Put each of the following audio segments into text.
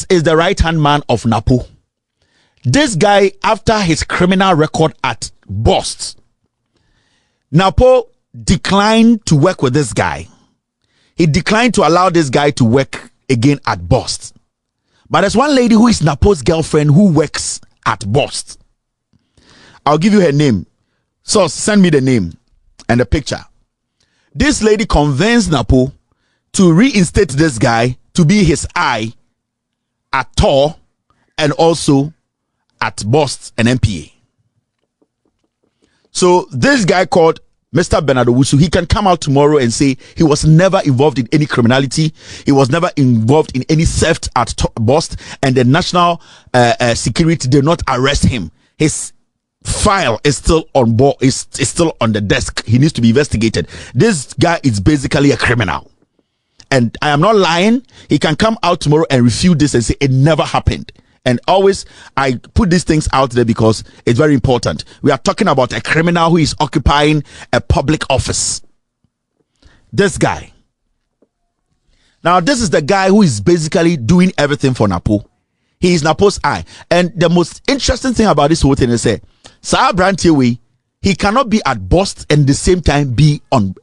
This is the right-hand man of NAPO. This guy, after his criminal record at BOST, NAPO declined to work with this guy. He declined to allow this guy to work again at BOST. But there's one lady who is NAPO's girlfriend who works at BOST. I'll give you her name. So send me the name and the picture. This lady convinced NAPO to reinstate this guy to be his eye at TOR and also at BOST and MPA. So this guy called Mr. Bernardo Wusu, he can come out tomorrow and say he was never involved in any criminality. He was never involved in any theft at BOST, and the national security did not arrest him. His file is still on board, is still on the desk. He needs to be investigated. This guy is basically a criminal. And I am not lying. He can come out tomorrow and refute this and say it never happened. And always, I put these things out there because it's very important. We are talking about a criminal who is occupying a public office. This guy. Now, this is the guy who is basically doing everything for NAPO. He is NAPO's eye. And the most interesting thing about this whole thing is that Sir Brantiwe, he cannot be at BOST and at the same time be on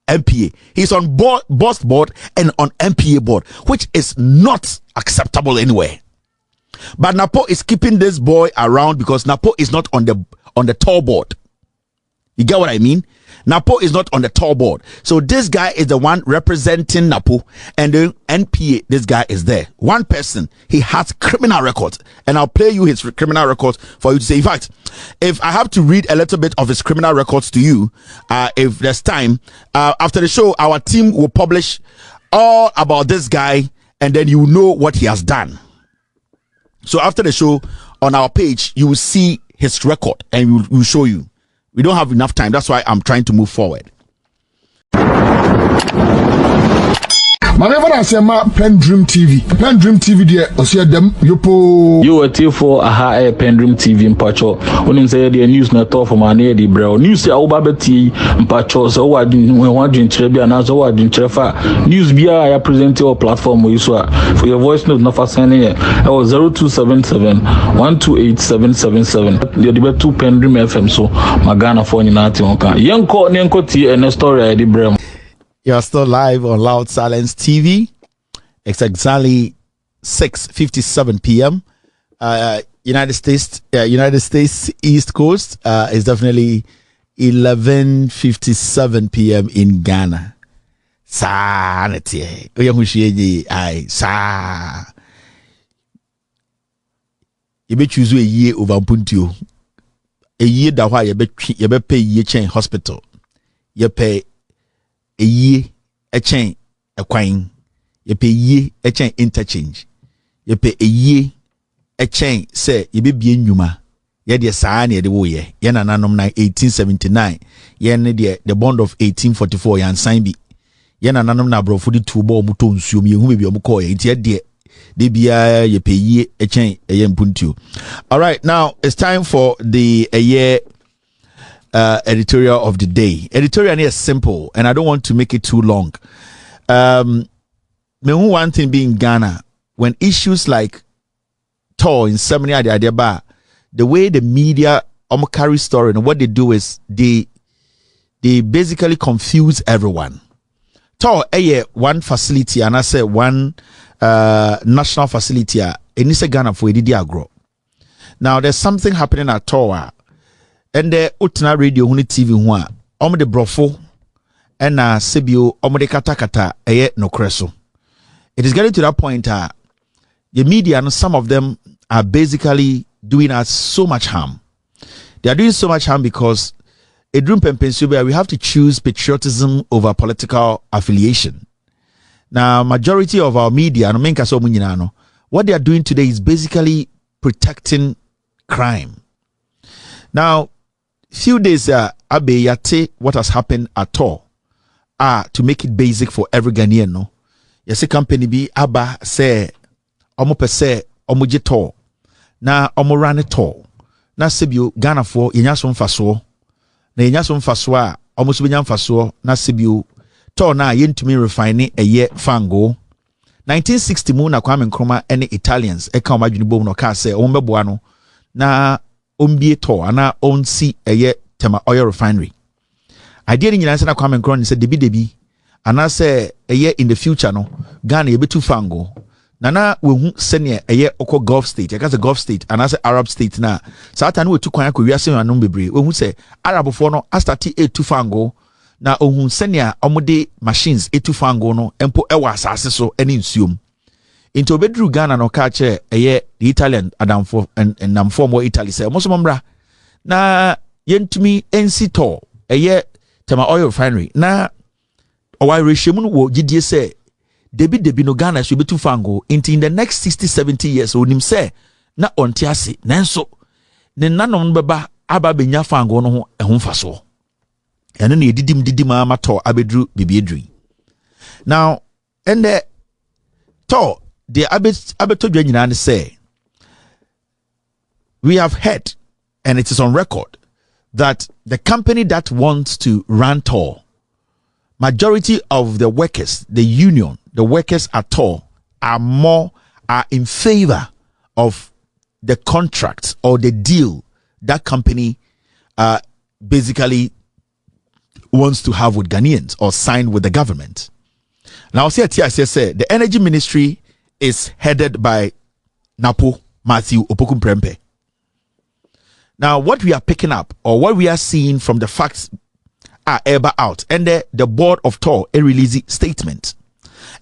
MPA. He's on BOST board and on MPA board, which is not acceptable anywhere. But NAPO is keeping this boy around because NAPO is not on the TOR board. You get what I mean? NAPO is not on the TOR board. So this guy is the one representing NAPO, and the NPA, this guy is there. One person, he has criminal records. And I'll play you his criminal records for you to say. In fact, if I have to read a little bit of his criminal records to you, if there's time, after the show, our team will publish all about this guy, and then you will know what he has done. So after the show, on our page, you will see his record and we'll show you. We don't have enough time. That's why I'm trying to move forward. Whenever I say my PENDREAM TV there, I see them yopo. You were till for a high PENDREAM TV in Pacho. When you say the news not all for my near the brow. News say our babeti in Pacho. So what didn't we want in Trebia and as what didn't Trefa news be I present your platform where you saw for your voice note not for sending it. I was 0277 128 777. The debate 2 PENDREAM FM so Magana for Ninati on can. Young call Nenko T and a story I did brow. You're still live on Loud Silence TV. It's exactly 6:57 p.m. United States East Coast is definitely 11:57 p.m. in Ghana. Sanity. You be choose a year over Puntio. A year that why you be pay ye chain hospital. You pay a year a chain a coin. You pay ye a chain interchange. You pay a year a chain say you be bien yuma. Ye de saani de wo ye. Ye na nanom na 1879. Ye ne the bond of 1844 yan sign bi. Ye na nanom na bro fudi tubo muto nsuom ye hu be bi omko ye. Nti ye de bia ye pay ye a chain a ye mpuntio. All right, now it's time for the a year editorial of the day. Editorial is simple, and I don't want to make it too long. One thing being Ghana, when issues like TOR in seminar the way the media carry story and what they do is they basically confuse everyone. TOR one facility and I say one national facility in Ghana for agro. Now there's something happening at TOR. And the Utna radio huni TV hua de brofo and sebio de katakata no kreso. It is getting to that point the media and some of them are basically doing us so much harm. They are doing so much harm because a dream pensuba we have to choose patriotism over political affiliation. Now majority of our media no what they are doing today is basically protecting crime. Now few days abe yate what has happened at TOR to make it basic for every Ghanaian no yase company bi aba say omo pese omo je TOR na omo run TOR na sebio Ghana for yenya so mfaso na yenya so mfaso a omo so benya mfaso na sebio TOR na yentumi refine eye fango 1960 mu na Kwame Nkrumah any Italians eka omadwini bom no ka say ombeboa no na ombie TOR ana onsi eye Tema oil refinery. Idea ni nyina say na Kwame Nkrumah say debi ana say eye in the future no Ghana ye betu fango na we hu senior eye oko Gulf state e ka say Gulf state ana say Arab state na satan we tu kwan akowia se anom bebre we hu say Arabfo no astati etu fango na ohun senior omode machines etu fango no empo ewa asase so ene nsuom into obedru Ghana no ka che eye the Italian adamfo and namfo mo Italy say mo so mbra na yentumi ensi TOR eye Tema oil refinery na owa rehwemu no wo gidie say debi no Ghana so betu fango into in the next 60-70 years onim say na ontiase nanso ne nanom beba aba benya fango no ho ehomfaso eno na didim ama TOR abedru bibiedru. Now and the TOR the abetodwa nyina ne say we have heard and it is on record that the company that wants to run TOR, majority of the workers, the union, the workers at TOR are in favor of the contract or the deal that company basically wants to have with Ghanaians or sign with the government. Now, see, the energy ministry is headed by NAPO Matthew Opokum Prempe. Now, what we are picking up or what we are seeing from the facts are ever out, and the board of TOR a release statement,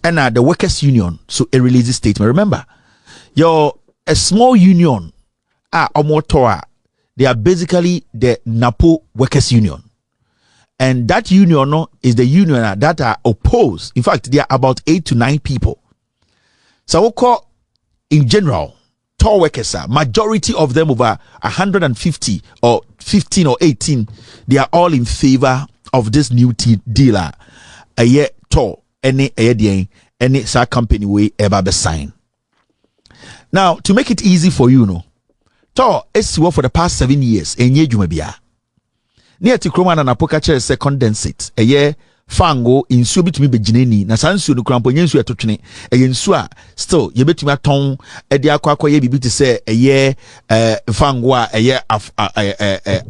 and the workers union so a release statement. Remember, a small union or more TOR, they are basically the NAPO workers union. And that union is the union that are opposed. In fact, there are about 8 to 9 people. So we call in general TOR workers, majority of them over 150 or 15 or 18, they are all in favor of this new dealer. A year TOR any sa company we ever be sign. Now, to make it easy for you, TOR is for the past 7 years. Enye jumebia. Near to Kroma na Napoka se condensate a year fango in subit be jineni na sansu no crampo yensu atotwene yensu a still ye betumi aton e de akwa ye bibi te say a year fango a ye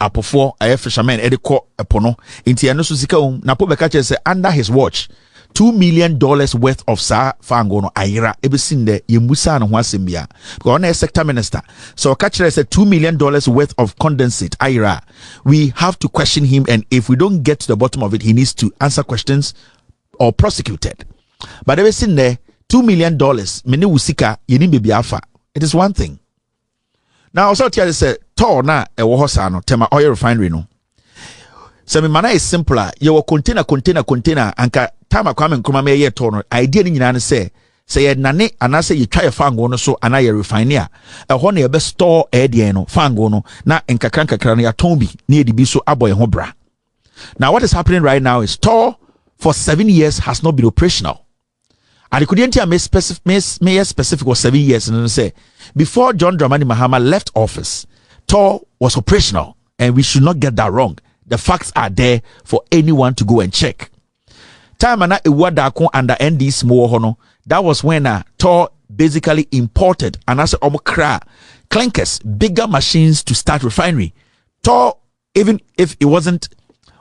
apofo a fisherman e de ko epono nti eno so sika na po beka say under his watch $2 million worth of sa fango no ayira ebesin de yemusa no ho asembia because on a sector minister so catch say $2 million worth of condensate ayira. We have to question him, and if we don't get to the bottom of it, he needs to answer questions or prosecuted. But ebesin there $2 million mene usika yeni bebi afa. It is one thing. Now also tell say TOR na e wo hosa no Tema oil refinery no. So me mana is simpler. You container anka time Kwame Nkrumah me ye TOR no idea ni nyina ne say ye nane anase ye twa ye fango no so ana ye refinery a ho na ye be store e de no fango no na nkakra no ya ton bi na ye di bi so aboy ho bra. Now what is happening right now is TOR for 7 years has not been operational. And it couldn't me specific was 7 years and say before John Dramani Mahama left office, TOR was operational, and we should not get that wrong. The facts are there for anyone to go and check. Time na iwadako under ND's more hono. That was when TOR basically imported and as omokra clinkers, bigger machines to start refinery. TOR, even if it wasn't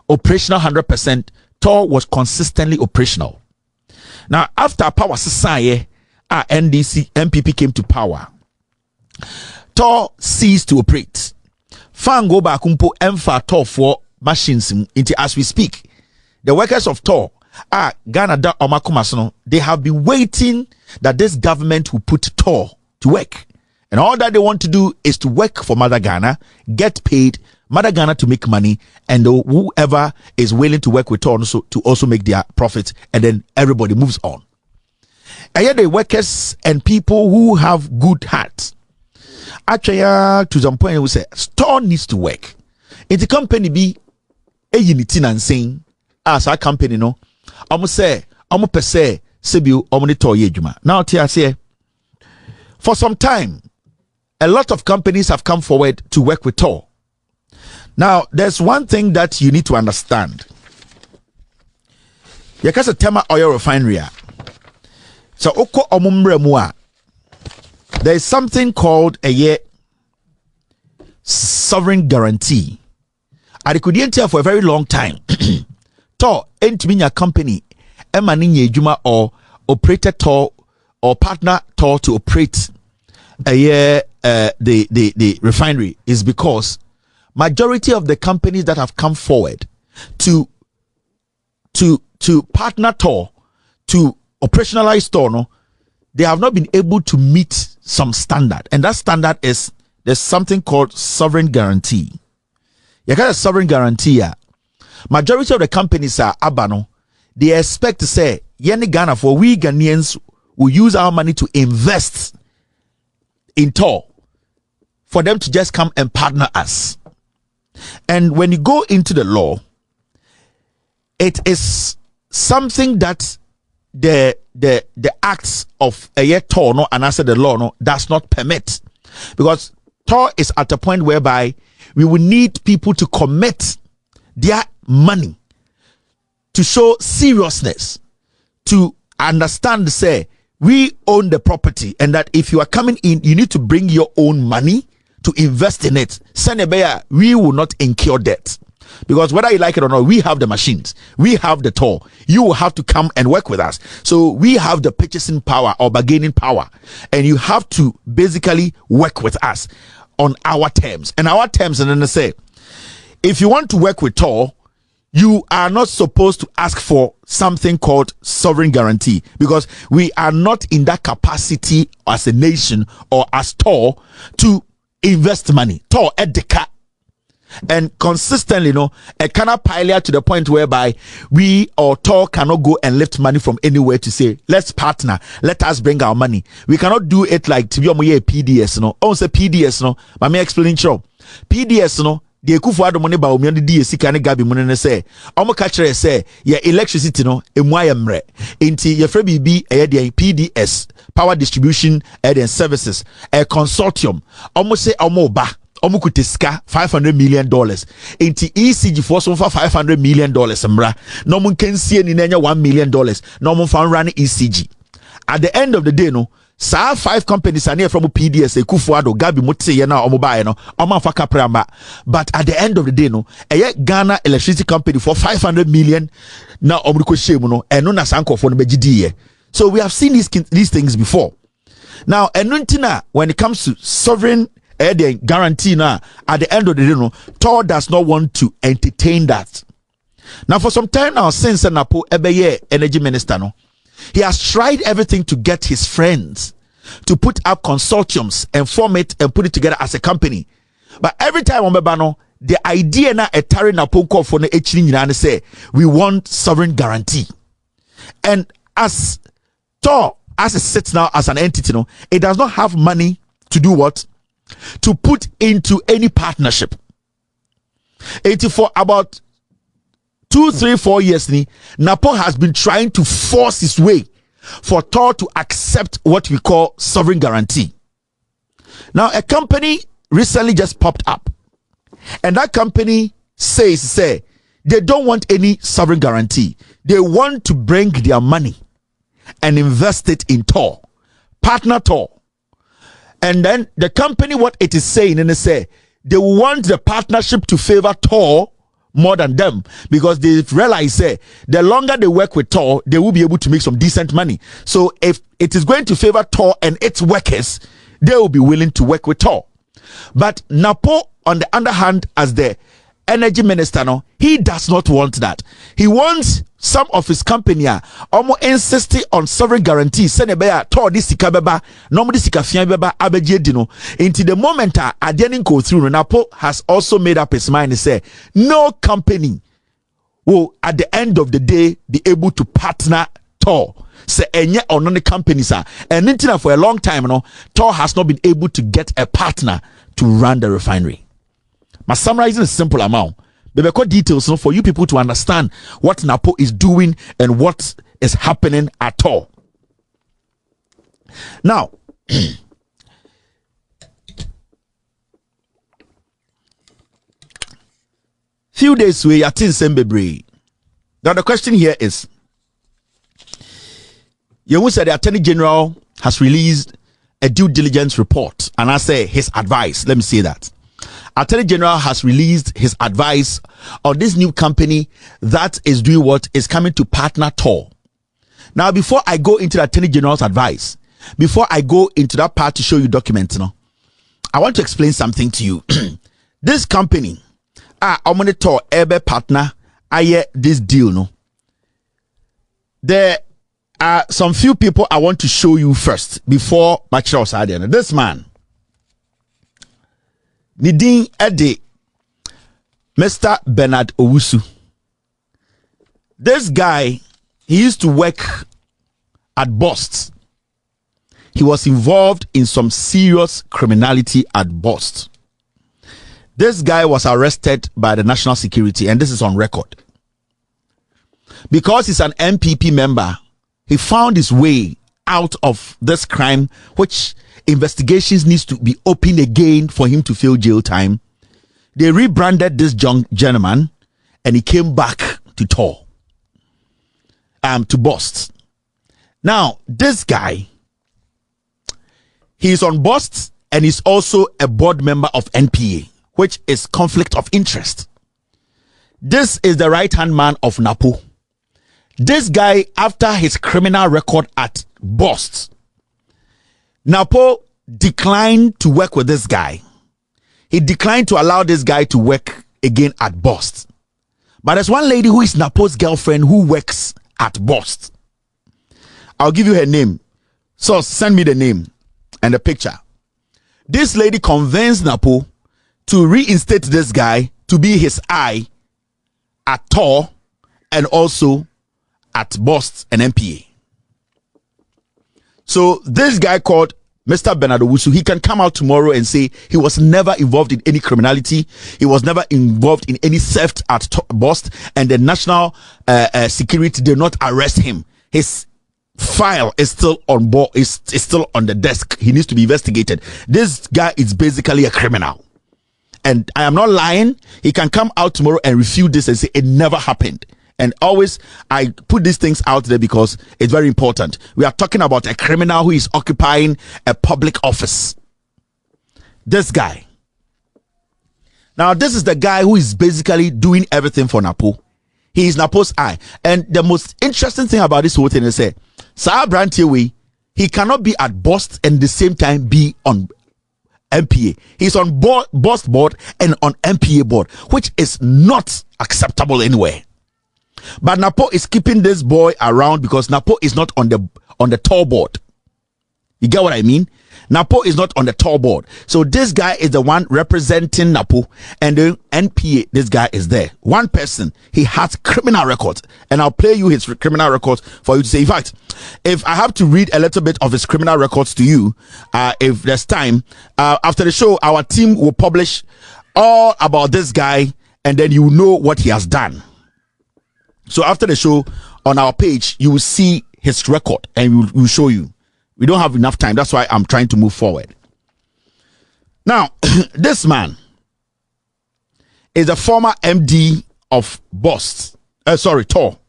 operational 100%, TOR was consistently operational. Now, after power society, NDC MPP came to power. TOR ceased to operate. Fan go back emfa TOR for machines into as we speak. The workers of TOR Ghana da omakumasono, they have been waiting that this government will put TOR to work. And all that they want to do is to work for Mother Ghana, get paid, Mother Ghana to make money, and whoever is willing to work with TOR to also make their profit, and then everybody moves on. And yet the workers and people who have good hearts, actually to some point we say TOR needs to work. If the company be a unity and saying as our company no, almost say almost per se sebu omni TOR yejuma. Now say for some time a lot of companies have come forward to work with TOR. Now, there's one thing that you need to understand. Yakasa Tema oil refinery. So oko omumbre mua. There is something called a sovereign guarantee. I could enter for a very long time. TOR entiminya company emaninye juma or operator TOR or partner TOR to operate the refinery is because majority of the companies that have come forward to partner TOR to operationalize TOR, no, they have not been able to meet some standard, and that standard is there's something called sovereign guarantee. You got a sovereign guarantee. Majority of the companies are abano. They expect to say, "Yeni Ghana for we Ghanaians will use our money to invest in TOR for them to just come and partner us." And when you go into the law, it is something that the acts of a TOR no and answer the law no does not permit, because TOR is at a point whereby we will need people to commit their money to show seriousness, to understand, say we own the property, and that if you are coming in, you need to bring your own money to invest in it. Senebeya, we will not incur debt. Because whether you like it or not, we have the machines, we have the TOR. You will have to come and work with us. So we have the purchasing power or bargaining power, and you have to basically work with us on our terms. And our terms, and then they say, if you want to work with TOR, you are not supposed to ask for something called sovereign guarantee, because we are not in that capacity as a nation or as TOR to invest money. TOR edeka. And consistently, a kind of pilot to the point whereby we or TOR cannot go and lift money from anywhere to say, let's partner, let us bring our money. We cannot do it like to be on PDS, Oh, say PDS, but me explaining sure. PDS, the ekufu ado money ba omi on the DSC can gabi money ne say, omo catcher say, yeah, electricity emwayemre. Inti ye frebi be a PDS, power distribution and services, a consortium. Omo say omo ba. Omukuteska $500 million. Inti ECG for some for $500 million. Mra. No one can see any $1 million. No one found run ECG. At the end of the day, sa 5 companies are near from PDS, Kufuado, Gabi Mutse, Yana, Omoba, Omafaka Pramba. But at the end of the day, a Ghana electricity company for $500 million now Omuko Shemuno, and no Nasanko for the BGD. So we have seen these things before. Now, and when it comes to sovereign guarantee now, at the end of the day, TOR does not want to entertain that. Now, for some time now, since Napo Ebeye energy minister, he has tried everything to get his friends to put up consortiums and form it and put it together as a company. But every time the idea na etari Napo call for the and say we want sovereign guarantee. And as TOR, as it sits now as an entity, it does not have money to do what? To put into any partnership. For about 2, 3, 4 years, Napo has been trying to force his way for TOR to accept what we call sovereign guarantee. Now, a company recently just popped up, and that company says they don't want any sovereign guarantee. They want to bring their money and invest it in TOR, partner TOR. And then the company, what it is saying, and they say they want the partnership to favor TOR more than them, because they realize the longer they work with TOR, they will be able to make some decent money. So if it is going to favor TOR and its workers, they will be willing to work with TOR. But Napo, on the other hand, as the energy minister, he does not want that. He wants some of his company almost insisting on sovereign guarantee. Senebeya TOR this sikabeba, normally sikafia beba abeje dino. Into the moment I didn't go through, Napo has also made up his mind to say no company will at the end of the day be able to partner TOR. Say enye on the companies are, and until for a long time, TOR has not been able to get a partner to run the refinery. My summarizing a simple amount. There are details for you people to understand what Napo is doing and what is happening at TOR. Now, few days we are in Sembebre. Now the question here is, You said the Attorney General has released a due diligence report, and I say his advice. Let me say that. Attorney General has released his advice on this new company that is doing what is coming to partner TOR. Now, before I go into the Attorney General's advice, before I go into that part to show you documents, I want to explain something to you. This company, TOR Ebe partner, this deal, there are some few people I want to show you first before my Charles Adiana. This man, Nidin Ede, Mr. Bernard Owusu. This guy, he used to work at Bost. He was involved in some serious criminality at Bost. This guy was arrested by the national security, and this is on record. Because he's an MPP member, he found his way out of this crime, which investigations needs to be opened again for him to fill jail time. They rebranded this young gentleman, and he came back to TOR, to Bost. Now, this guy, he's on Bost, and he's also a board member of NPA, which is conflict of interest. This is the right-hand man of NAPO. This guy, after his criminal record at Bost, NAPO declined to work with this guy. He declined to allow this guy to work again at Bost. But there's one lady who is NAPO's girlfriend who works at Bost. I'll give you her name. So send me the name and the picture. This lady convinced NAPO to reinstate this guy to be his eye at TOR and also at Bost and MPA. So this guy called Mr. Bernard Owusu, he can come out tomorrow and say he was never involved in any criminality. He was never involved in any theft at Bost, and the national security did not arrest him. His file is still on board, is still on the desk. He needs to be investigated. This guy is basically a criminal. And I am not lying. He can come out tomorrow and refute this and say it never happened. And always, I put these things out there because it's very important. We are talking about a criminal who is occupying a public office. This guy. Now, this is the guy who is basically doing everything for NAPO. He is NAPO's eye. And the most interesting thing about this whole thing is that Sir Brantiwe, he cannot be at Bost and at the same time be on MPA. He's on Bost board and on MPA board, which is not acceptable anywhere. But NAPO is keeping this boy around because NAPO is not on the TOR board. You get what I mean? NAPO is not on the TOR board. So this guy is the one representing NAPO, and the NPA, this guy is there. One person, he has criminal records, and I'll play you his criminal records for you to say. In fact, if I have to read a little bit of his criminal records to you, if there's time, after the show, our team will publish all about this guy, and then you will know what he has done. So after the show, on our page, you will see his record, and we'll show you. We don't have enough time. That's why I'm trying to move forward. Now, this man is a former MD of TOR.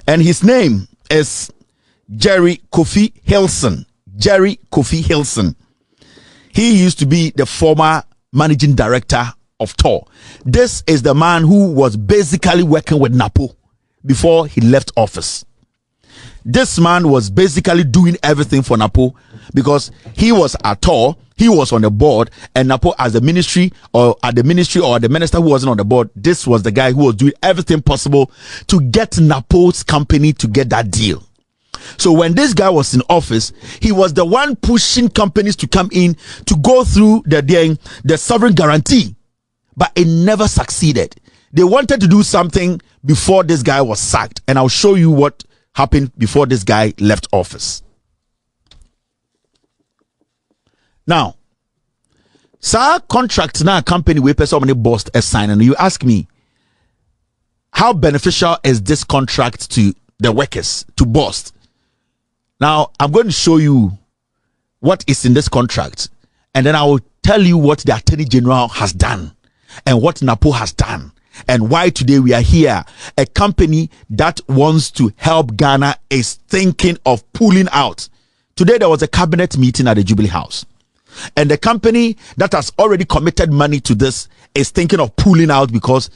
And his name is Jerry Kofi Hilson. Jerry Kofi Hilson. He used to be the former managing director of TOR. This is the man who was basically working with NAPO before he left office. This man was basically doing everything for NAPO because he was at TOR, he was on the board, and NAPO as the ministry or the minister who wasn't on the board, this was the guy who was doing everything possible to get NAPO's company to get that deal. So when this guy was in office, he was the one pushing companies to come in to go through the sovereign guarantee. But it never succeeded. They wanted to do something before this guy was sacked. And I'll show you what happened before this guy left office. Now, sir, contract now company we pay so many Bost as sign, and you ask me, how beneficial is this contract to the workers, to Bost? Now, I'm going to show you what is in this contract, and then I will tell you what the Attorney General has done and what NAPO has done and why today we are here. A company that wants to help Ghana is thinking of pulling out. Today there was a cabinet meeting at the Jubilee House, and the company that has already committed money to this is thinking of pulling out because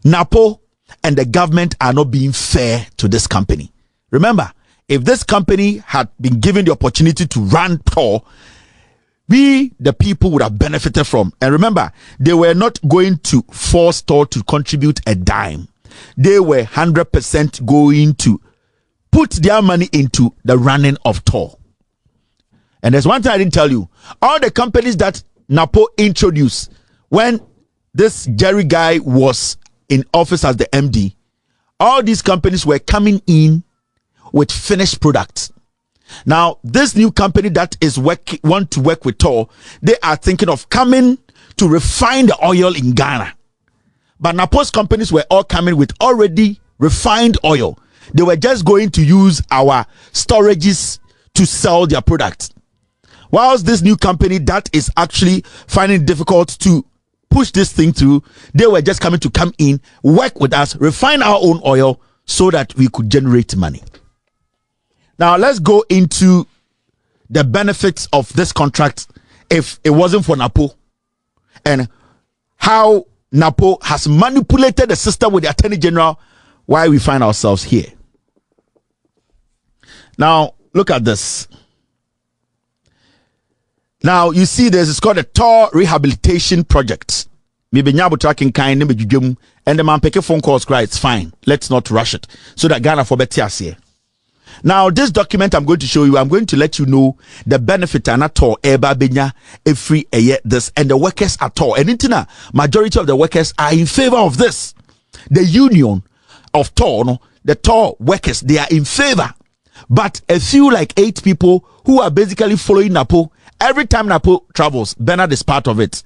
NAPO and the government are not being fair to this company. Remember, if this company had been given the opportunity to run TOR, we, the people, would have benefited from. And remember, they were not going to force TOR to contribute a dime. They were 100% going to put their money into the running of TOR. And there's one thing I didn't tell you. All the companies that NAPO introduced when this Jerry guy was in office as the MD, all these companies were coming in with finished products. Now, this new company that is want to work with TOR, they are thinking of coming to refine the oil in Ghana. But NAPO's companies were all coming with already refined oil. They were just going to use our storages to sell their products. Whilst this new company that is actually finding it difficult to push this thing through, they were just coming to come in, work with us, refine our own oil so that we could generate money. Now, let's go into the benefits of this contract if it wasn't for NAPO, and how NAPO has manipulated the system with the Attorney General, why we find ourselves here. Now, look at this. Now, you see this, it's called a TOR Rehabilitation Project. Maybe Nyabo tracking kind, and the man pick a phone calls, cry, it's fine. Let's not rush it. So that Ghana for better here. Now, this document I'm going to show you, I'm going to let you know the benefit and at all, free this, and the workers at all. And intina, majority of the workers are in favor of this. The union of TOR, the TOR workers, they are in favor. But a few, like 8 people who are basically following NAPO, every time NAPO travels, Bernard is part of it.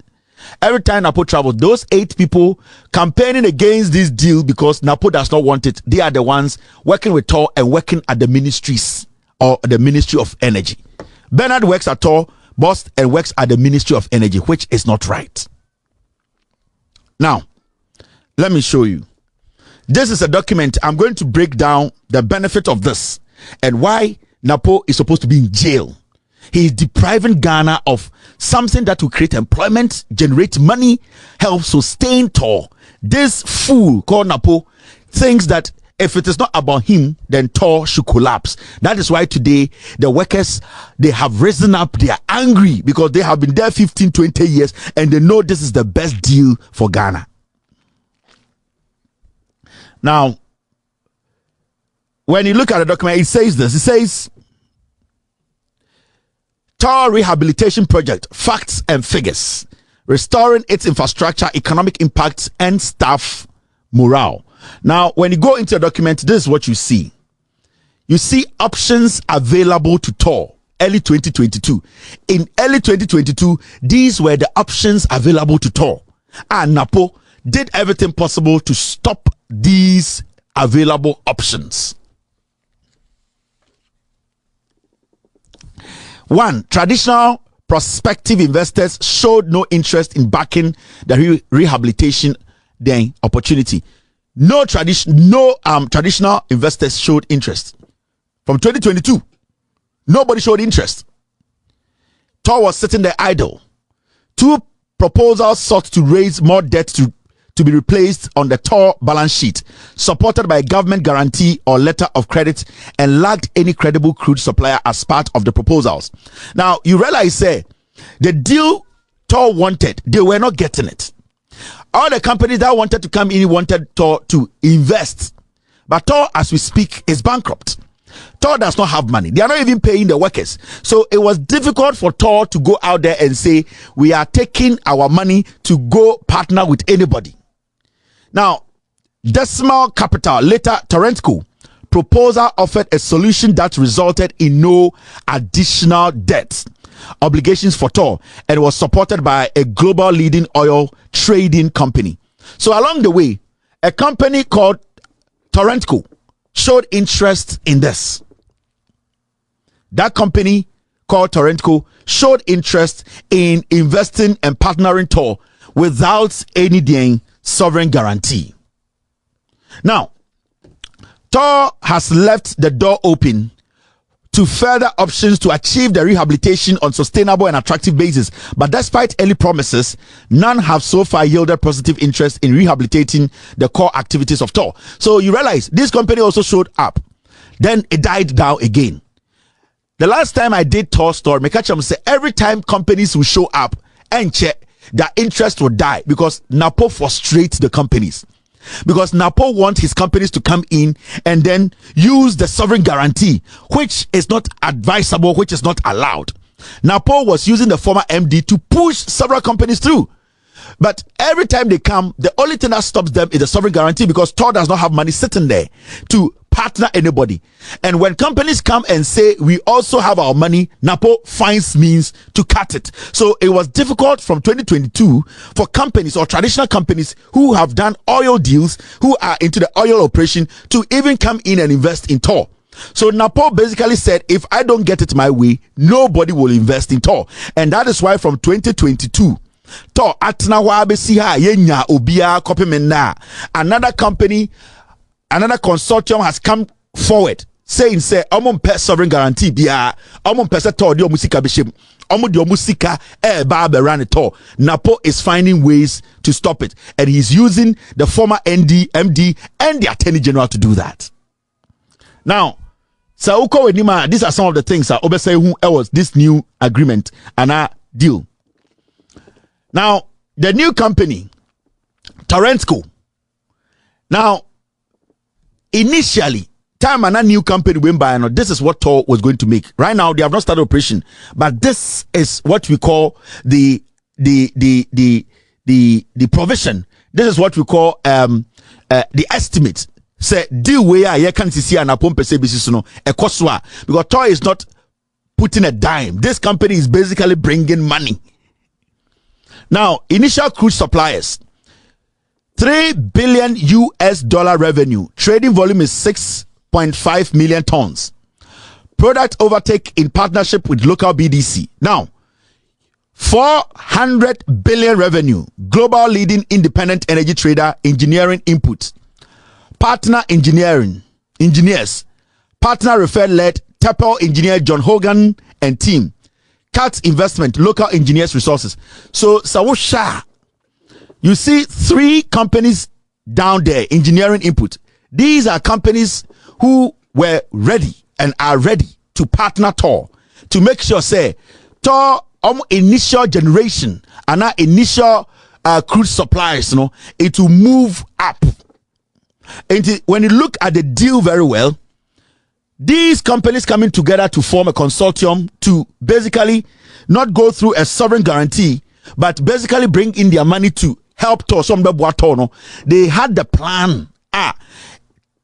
Every time NAPO travels, those 8 people campaigning against this deal because NAPO does not want it. They are the ones working with TOR and working at the ministries or the Ministry of Energy. Bernard works at TOR, boss, and works at the Ministry of Energy, which is not right. Now, let me show you. This is a document. I'm going to break down the benefit of this and why NAPO is supposed to be in jail. He is depriving Ghana of something that will create employment, generate money, help sustain TOR. This fool called NAPO thinks that if it is not about him, then TOR should collapse. That is why today the workers, they have risen up. They are angry because they have been there 15, 20 years and they know this is the best deal for Ghana. Now, when you look at the document, it says this. It says, TOR Rehabilitation Project, Facts and Figures, Restoring its Infrastructure, Economic Impact, and Staff Morale. Now, when you go into the document, this is what you see. You see options available to TOR early 2022. In early 2022, these were the options available to TOR. And NAPO did everything possible to stop these available options. 1. Traditional prospective investors showed no interest in backing the rehabilitation opportunity. No traditional investors showed interest. From 2022, nobody showed interest. TOR was sitting there idle. 2 proposals sought to raise more debt to be replaced on the TOR balance sheet, supported by a government guarantee or letter of credit, and lacked any credible crude supplier as part of the proposals. Now, you realize, the deal TOR wanted, they were not getting it. All the companies that wanted to come in wanted TOR to invest. But TOR, as we speak, is bankrupt. TOR does not have money. They are not even paying the workers. So it was difficult for TOR to go out there and say, we are taking our money to go partner with anybody. Now, Decimal Capital, later Torrentco, proposal offered a solution that resulted in no additional debt obligations for TOR, and was supported by a global leading oil trading company. So along the way, a company called Torrentco showed interest in this. That company called Torrentco showed interest in investing and partnering TOR without any sovereign guarantee. Now, TOR has left the door open to further options to achieve the rehabilitation on sustainable and attractive basis. But despite early promises, none have so far yielded positive interest in rehabilitating the core activities of TOR. So you realize this company also showed up. Then it died down again. The last time I did TOR story, Mekacham said every time companies will show up and check, their interest will die because NAPO frustrates the companies. Because NAPO wants his companies to come in and then use the sovereign guarantee, which is not advisable, which is not allowed. NAPO was using the former MD to push several companies through. But every time they come, the only thing that stops them is the sovereign guarantee because TOR does not have money sitting there to partner anybody. And when companies come and say, we also have our money, NAPO finds means to cut it. So it was difficult from 2022 for companies or traditional companies who have done oil deals, who are into the oil operation, to even come in and invest in TOR. So NAPO basically said, if I don't get it my way, nobody will invest in TOR. And that is why from 2022, TOR atna wa besi ha yenya obia kopimena. Another company, another consortium has come forward saying, say, pe sovereign guarantee biya, pe se TOR di omusika bishim, di omusika ba berane TOR. NAPO is finding ways to stop it, and he's using the former MD, and the Attorney General to do that. Now, so these are some of the things that say who was this new agreement and a deal. Now, the new company, Torrentco. Now, initially, time and a new company went by, and this is what TOR was going to make. Right now, they have not started operation, but this is what we call the provision. This is what we call the estimate. Say deal where you can see an apompe services no ekoswa, because TOR is not putting a dime. This company is basically bringing money. Now, initial crude suppliers, $3 billion revenue. Trading volume is 6.5 million tons. Product overtake in partnership with local BDC. Now, 400 billion revenue. Global leading independent energy trader, engineering input. Partner engineers. Partner referred-led Temple engineer John Hogan and team. Cat investment, local engineers resources. So, Sawusha, you see 3 companies down there, engineering input. These are companies who were ready and are ready to partner TOR to make sure, say, TOR initial generation and our initial crude supplies, it will move up. And when you look at the deal very well, these companies coming together to form a consortium to basically not go through a sovereign guarantee, but basically bring in their money to help TOR. They had the plan.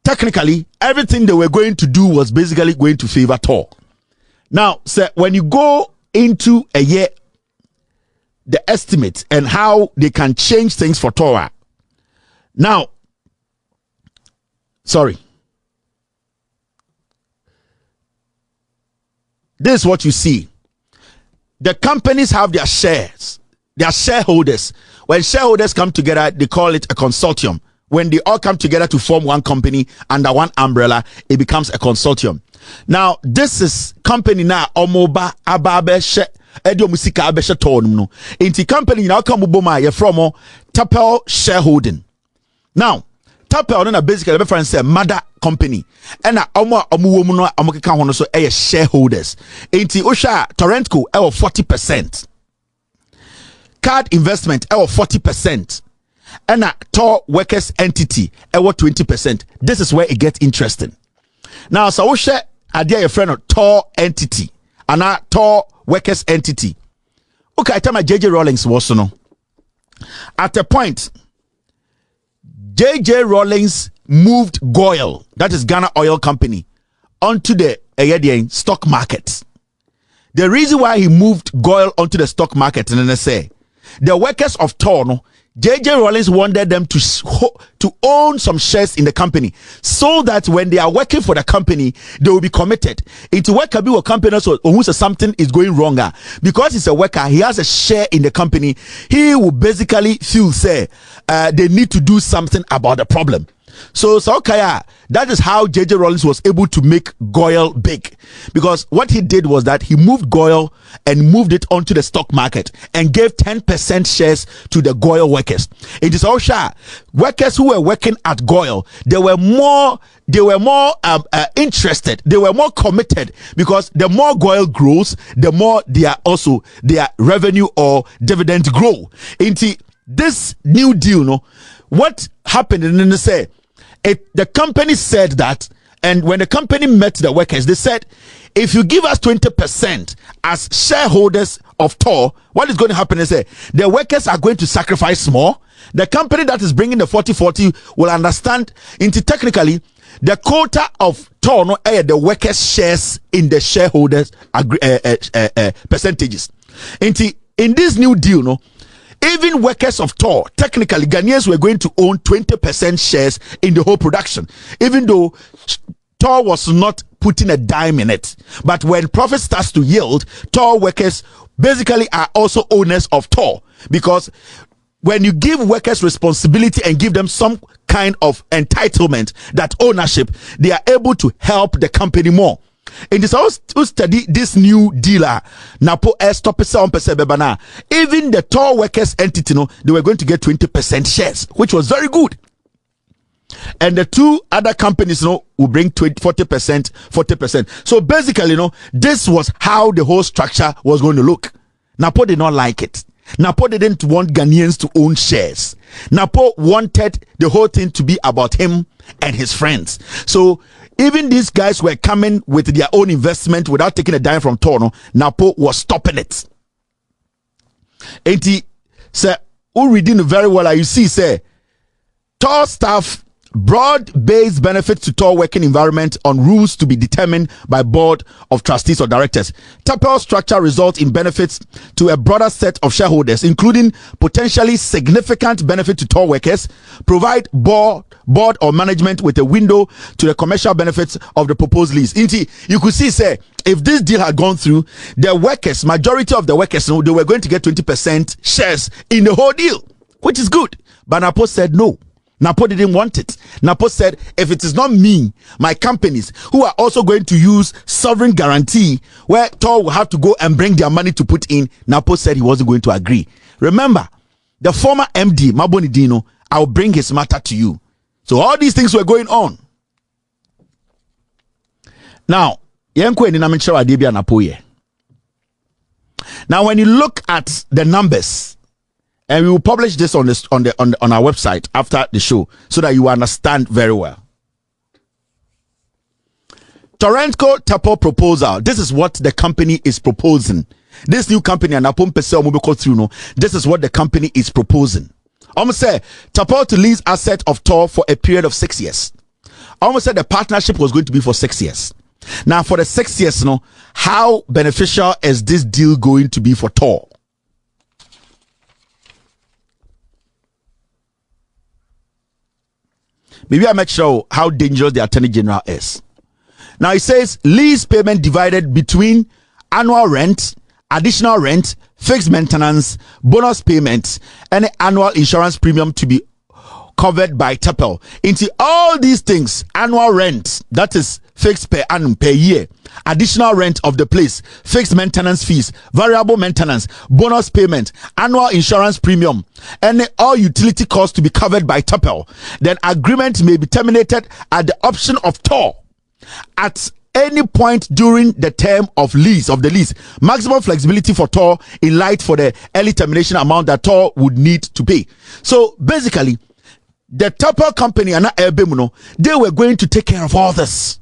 Technically, everything they were going to do was basically going to favor TOR. Now, sir, when you go into a year, the estimate and how they can change things for TOR. Now, sorry. This is what you see. The companies have their shares, their shareholders. When shareholders come together, they call it a consortium. When they all come together to form one company under one umbrella, it becomes a consortium. Now, this is company now omoba ababe she edio musika abeshe tonum no. Inti company now come uboma ye from Temple shareholding. Now, Temple na basically reference say mother company. And omo womu no amokeka hono so shareholders. Inti osha Torrentco 40%. Card investment 40%. And TOR workers entity 20%. This is where it gets interesting. Now, so we share idea your friend of TOR entity and TOR workers entity. Okay, I tell my JJ Rawlings was no. At a point, JJ Rawlings moved Goil, that is Ghana Oil Company, onto the stock market. The reason why he moved Goil onto the stock market, and then I say, the workers of TOR, no, JJ Rawlings wanted them to own some shares in the company so that when they are working for the company, they will be committed. Into worker be a company so who says something is going wrong. Because he's a worker, he has a share in the company. He will basically feel say they need to do something about the problem. So Saokaya, that is how JJ Rawlings was able to make Goyle big, because what he did was that he moved Goyle and moved it onto the stock market and gave 10% shares to the Goyle workers. It is also workers who were working at Goyle. They were more interested. They were more committed, because the more Goyle grows, the more their revenue or dividend grow. Into this new deal, no, what happened? And then they say, the company said that, and when the company met the workers, they said, if you give us 20% as shareholders of TOR, what is going to happen is the workers are going to sacrifice more. The company that is bringing the 40-40 will understand into technically the quota of TOR, no, the workers' shares in the shareholders percentages. In this new deal, no, even workers of TOR, technically Ghanaians were going to own 20% shares in the whole production, even though TOR was not putting a dime in it. But when profit starts to yield, TOR workers basically are also owners of TOR, because when you give workers responsibility and give them some kind of entitlement, that ownership, they are able to help the company more. In this house to study this new dealer, NAPO'S top bebana. Even the TOR workers entity, no, they were going to get 20% shares, which was very good. And the two other companies, no, will bring 40%. So basically, no, this was how the whole structure was going to look. NAPO did not like it. NAPO didn't want Ghanaians to own shares. NAPO wanted the whole thing to be about him and his friends. So even these guys were coming with their own investment without taking a dime from TOR. No, NAPO was stopping it. And he said, who reading very well, you see, say, TOR staff broad-based benefits to TOR working environment on rules to be determined by board of trustees or directors. TAPEL structure results in benefits to a broader set of shareholders, including potentially significant benefit to TOR workers, provide board or management with a window to the commercial benefits of the proposed lease. You could see, say, if this deal had gone through, the workers, majority of the workers, they were going to get 20% shares in the whole deal, which is good. But NAPO said no. NAPO didn't want it. NAPO said, if it is not me, my companies, who are also going to use sovereign guarantee, where TOR will have to go and bring their money to put in, NAPO said he wasn't going to agree. Remember, the former MD, Maboni Dino, I'll bring his matter to you. So all these things were going on. Now, now when you look at the numbers, and we will publish this on our website after the show so that you understand very well. Torrentco TAPO proposal. This is what the company is proposing. This new company, and this is what the company is proposing. Almost say TAPO to lease asset of TOR for a period of 6 years. Almost said the partnership was going to be for 6 years. Now, for the 6 years, how beneficial is this deal going to be for TOR? Maybe I make sure how dangerous the Attorney General is. Now it says lease payment divided between annual rent, additional rent, fixed maintenance, bonus payments, and annual insurance premium to be covered by TAPEL. Into all these things, annual rent, that is fixed per annum per year, additional rent of the place, fixed maintenance fees, variable maintenance, bonus payment, annual insurance premium, and all utility costs to be covered by TAPEL. Then agreement may be terminated at the option of TOR at any point during the term of the lease. Maximum flexibility for TOR in light for the early termination amount that TOR would need to pay. So basically, the TAPEL company and they were going to take care of all this.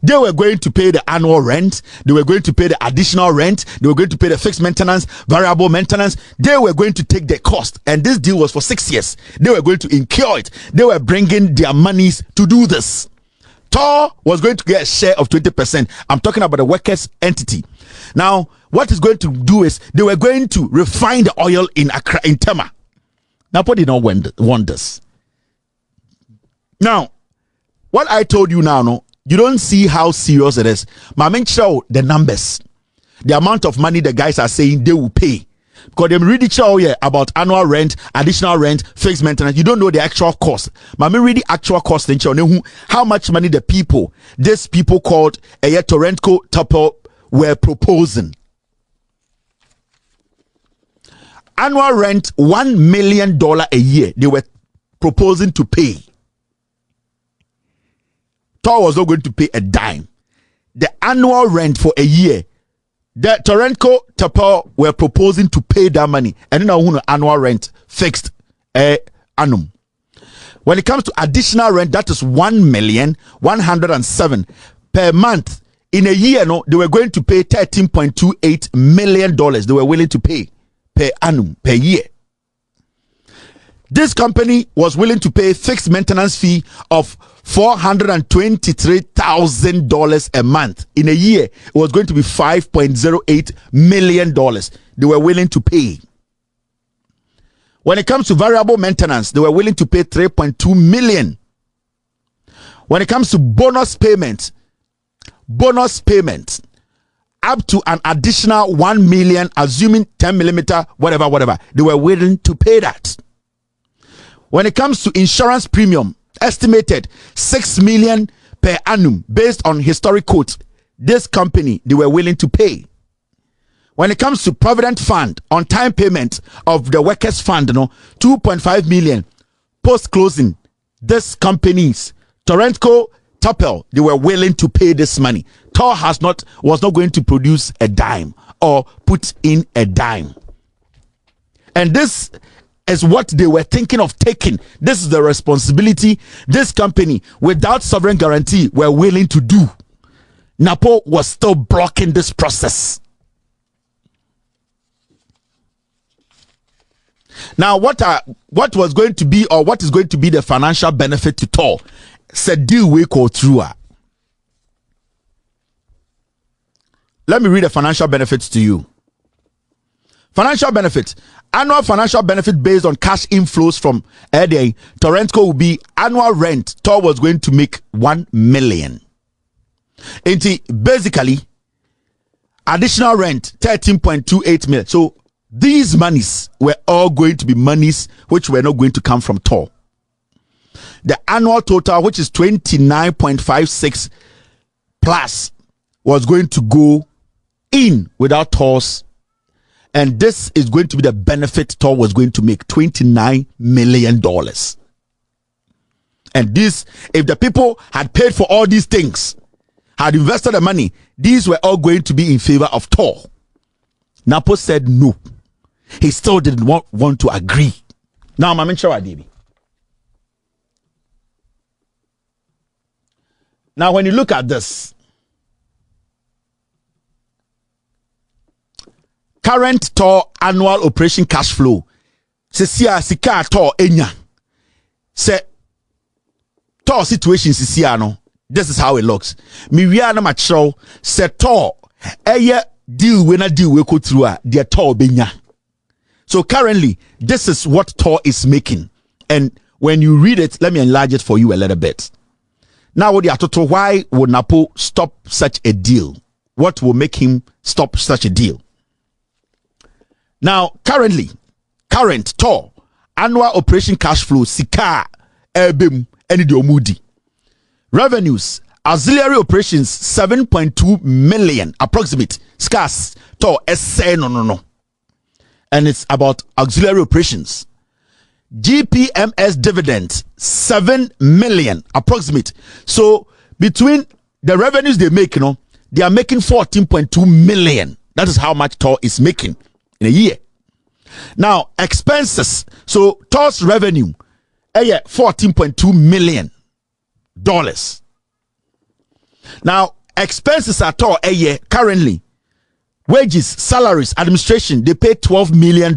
They were going to pay the annual rent. They were going to pay the additional rent. They were going to pay the fixed maintenance, variable maintenance. They were going to take the cost. And this deal was for 6 years. They were going to incur it. They were bringing their monies to do this. TOR was going to get a share of 20%. I'm talking about the workers' entity. Now, what it's going to do is they were going to refine the oil in Tema. NAPO did not want this. Now, what I told you now, you don't see how serious it is. But I show the numbers. The amount of money the guys are saying they will pay. Because they read it show here about annual rent, additional rent, fixed maintenance. You don't know the actual cost. But me read the actual cost in show how much money these people called Torrentco TOR were proposing. Annual rent $1 million a year they were proposing to pay. TOR was not going to pay a dime. The annual rent for a year, the Torrentco TOR were proposing to pay that money, and then annual rent fixed annum. When it comes to additional rent, that is $1,107,000 per month. In a year, they were going to pay $13.28 million. They were willing to pay per annum, per year. This company was willing to pay fixed maintenance fee of $423,000 a month. In a year, it was going to be $5.08 million. They were willing to pay. When it comes to variable maintenance, they were willing to pay $3.2 million. When it comes to bonus payment, up to an additional $1 million, assuming 10 millimeter, whatever, they were willing to pay that. When it comes to insurance premium, estimated $6 million per annum based on historic quotes, this company, they were willing to pay. When it comes to provident fund, on time payment of the workers fund, $2.5 million post closing, this companies, Torrentco TOR, they were willing to pay this money. TOR was not going to produce a dime or put in a dime. And this is what they were thinking of taking. This is the responsibility this company, without sovereign guarantee, were willing to do. NAPO was still blocking this process. Now, what was going to be, or what is going to be the financial benefit to TOR? Said deal we go through. Let me read the financial benefits to you. Financial benefit. Annual financial benefit based on cash inflows from Torrentco will be annual rent. TOR was going to make $1 million. Basically, additional rent $13.28 million. So these monies were all going to be monies which were not going to come from TOR. The annual total, which is 29.56 plus, was going to go in without TORs. And this is going to be the benefit TOR was going to make, $29 million. And this, if the people had paid for all these things, had invested the money, these were all going to be in favor of TOR. NAPO said no. He still didn't want to agree. Now, I'm sure I did. Now, when you look at this, current TOR annual operation cash flow, se sika TOR enya, se TOR situation no, this is how it looks. Mi wia na macho se TOR eye deal we na deal we go through the TOR benya. So currently, this is what TOR is making. And when you read it, let me enlarge it for you a little bit. Now, why would NAPO stop such a deal? What will make him stop such a deal? Now, current TOR annual operation cash flow, sika ebem eni de omudi. Revenues, auxiliary operations 7.2 million approximate. Scarce TOR essay no. And it's about auxiliary operations. GPMS dividends 7 million approximate. So between the revenues they make, they are making 14.2 million. That is how much TOR is making in a year. Now expenses. So TOR's revenue, $14.2 million. Now expenses at TOR currently, wages, salaries, administration, they pay $12 million.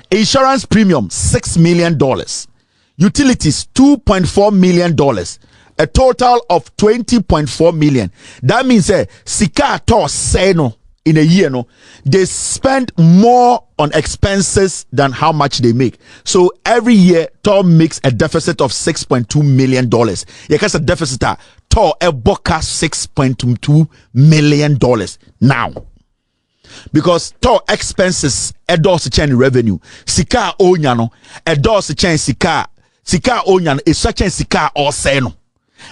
Insurance premium, $6 million. Utilities, $2.4 million. A total of $20.4 million. That means sika TOR seno in a year, they spend more on expenses than how much they make. So every year, TOR makes a deficit of $6.2 million. Because a deficit, TOR a boka $6.2 million. Now, because TOR expenses endorse chain revenue. Sika onyano endorse chain sika onyano is such a sika or seno.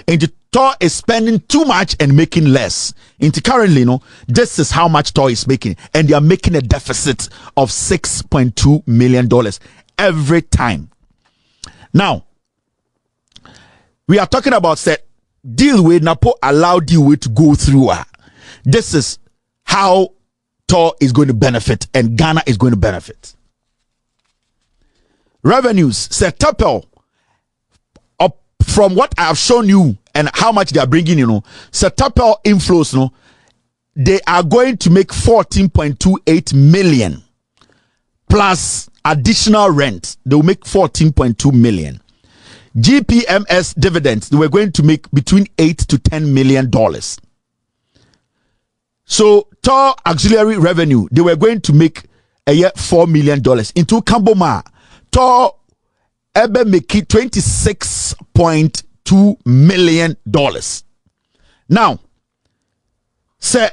And the TOR is spending too much and making less. Into currently, this is how much TOR is making, and they are making a deficit of $6.2 million every time. Now, we are talking about deal with NAPO allow deal with to go through. This is how TOR is going to benefit and Ghana is going to benefit. Revenues, Tapel, up from what I have shown you and how much they are bringing, Tapel inflows, they are going to make 14.28 million plus additional rent. They will make 14.2 million. GPMS dividends, they were going to make between $8 to $10 million. So TOR auxiliary revenue, they were going to make a year $4 million. Into Kamboma, TOR ebe make it $26.2 million. Now, say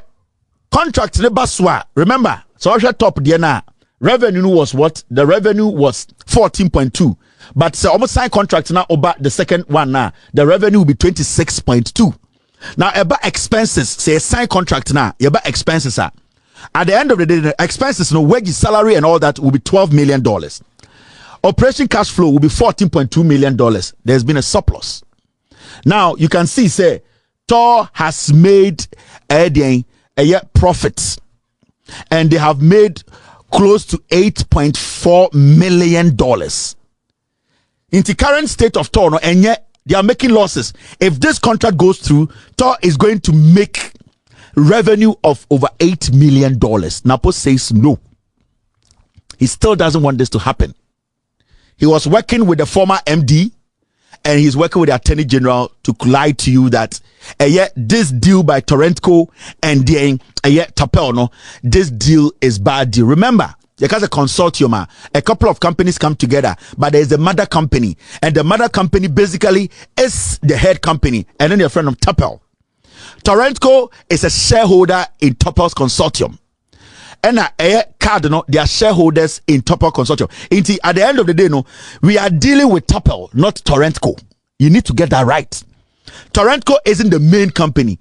contract baswa. Remember, so I top there revenue was what? The revenue was 14.2. But say almost sign contract now about the second one now. The revenue will be 26.2. Now about expenses, say sign contract now, about expenses are at the end of the day, the expenses, wages, salary, and all that will be $12 million. Operation cash flow will be $14.2 million. There's been a surplus. Now you can see, say TOR has made a year profits, and they have made close to $8.4 million. In the current state of TOR, and yet they are making losses. If this contract goes through, TOR is going to make revenue of over $8 million. NAPO says no. He still doesn't want this to happen. He was working with the former MD, and he's working with the Attorney General to lie to you that this deal by Torrentco and Tapel, this deal is bad deal. Remember, because a consortium, a couple of companies come together, but there's a mother company, and the mother company basically is the head company, and then your friend of Tapel. Torrentco is a shareholder in Tapel's consortium. And they are shareholders in Tapel consortium. At the end of the day, we are dealing with Tapel, not Torrentco. You need to get that right. Torrentco isn't the main company.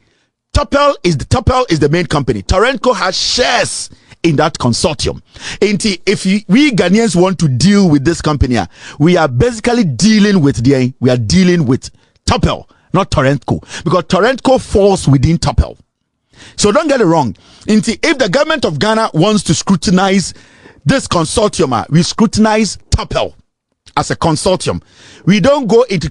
Tapel is the main company. Torrentco has shares in that consortium. If we Ghanaians want to deal with this company, we are basically dealing with Tapel, not Torrentco, because Torrentco falls within Tapel. So don't get it wrong. If the government of Ghana wants to scrutinize this consortium, we scrutinize Tapel as a consortium. We don't go into